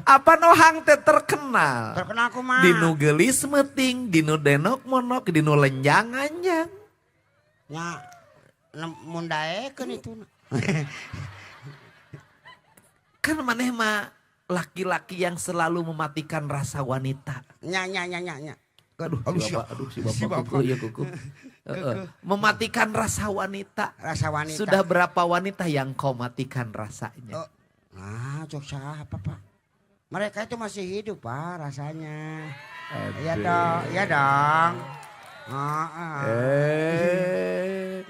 Apa nohang teh terkenal? Terkenal kumaha? Dinu geulis meuting, dinu denok monok, dinu lenjang anjang. Nya mun daekeun itu. Kan maneh mah laki-laki yang selalu mematikan rasa wanita. Nya. Aduh si bapak kuku ya kuku. Mematikan rasa wanita. Rasa wanita. Sudah berapa wanita yang kau matikan rasanya? Cok siapa Pak? Mereka itu masih hidup Pak rasanya. Aduh. Iya dong.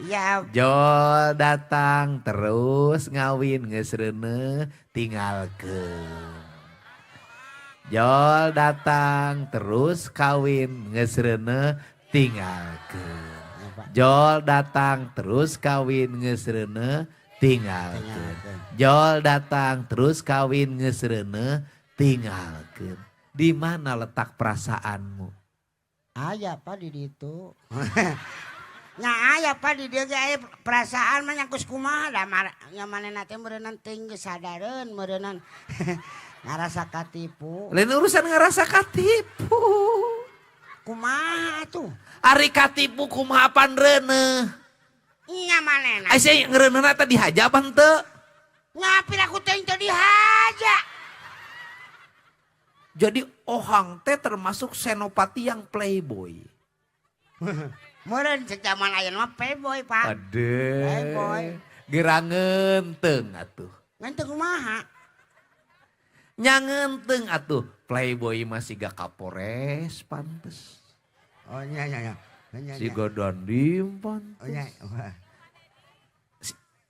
Ya. Jol datang terus ngawin geus reuneuh tinggalkeun. Jol datang terus kawin geus reuneuh tinggalkeun. Jol datang terus kawin geus reuneuh tinggalkeun. Jol datang terus kawin geus reuneuh tinggalkeun. Di mana letak perasaanmu? Aya Pak di ditu. Nya aya Pak di dieu ge aya perasaan mah nyangkus kumaha da nya manehna teh meureunnan teuing geus sadareun meureunnan ngarasa katipu. Lain urusan ngarasa katipu. Kumaha tuh? Ari katipu kumaha pan reuneuh? Nya manehna. Ai saya ngeureunana teh dihaja apa henteu? Ngapin aku teuing teu dihaja. Jadi ohang teh termasuk senopati yang playboy. Meureun cek zaman ayeuna mah playboy Pak. Aduh. Playboy. Gerangeun teung atuh. Ngenteu kumaha? Nyangeun atuh. Playboy masih gak kapores pantes. Oh nya. Si Godandim pantes. Oh nya.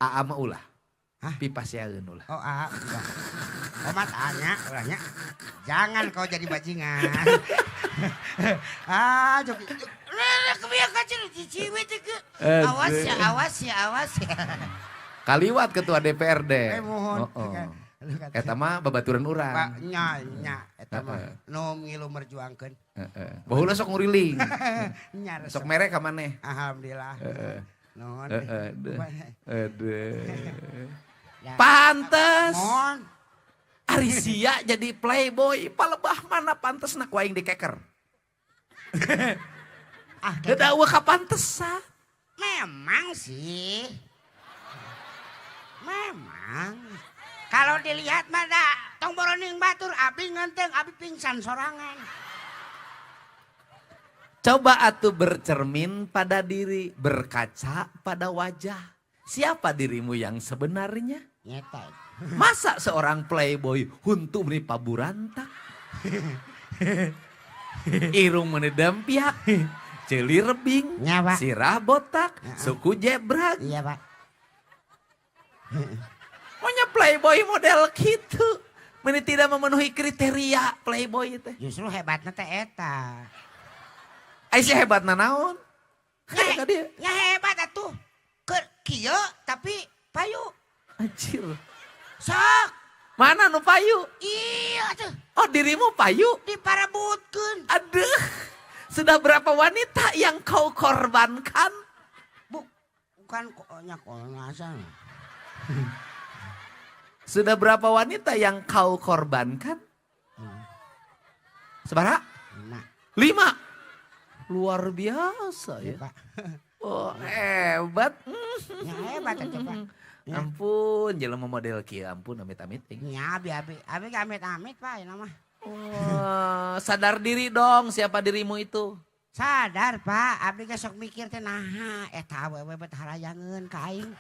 Aa mah ulah. Hah? Pipasyaeun ulah. Oh enggak. Omat anya ulahnya. Jangan kau jadi bajingan. Joki. Kebiak kacil ciciwi teh ke. Awas ya. Kaliwat ketua DPRD. Mohon. Eta mah babaturan urang. Nya eta mah nu ngilu merjuangkeun. Baheula sok nguriling. Nya Sok mere ka maneh. Alhamdulillah. Nuhun. Aduh. Pantes. Mohon. Ari sia jadi playboy, palebah mana pantesna ku aing dikeker. Dadaweuh ka pantesan. Memang sih. Memang. Kalau dilihat mah da tong boroning batur abdi ngenteng abdi pingsan sorangan. Coba atuh bercermin pada diri, berkaca pada wajah. Siapa dirimu yang sebenarnya? Nyeta. Masa seorang playboy huntu meni paburantak? Irung meni dempiak, ceuli rebing, Nya, Pak. sirah botak, suku jebrag. Iya Pak. Pokoknya playboy model gitu. Meni tidak memenuhi kriteria playboy itu. Justru hebatnya teh eta. Aisyah hebatna naon? Kayak dia. Nya hebat atuh. Ke kieu tapi payu. Anjir. Sok. Mana nu payu? Iya tuh. Oh dirimu payu? Diparabutkeun. Aduh. Sudah berapa wanita yang kau korbankan? Bukan koknya kolongasan. Sudah berapa wanita yang kau korbankan? Sabaraha? 5. Luar biasa ya. Pak. Oh hebat. Ya hebat aja Pak. Ya. Ampun, jelema model kieu ampun amit-amit. Ya abi amit-amit Pak ya mah. Oh, sadar diri dong siapa dirimu itu. Sadar Pak, abdi ge sok mikir teh naha eta awewe bet harayangeun ka aing.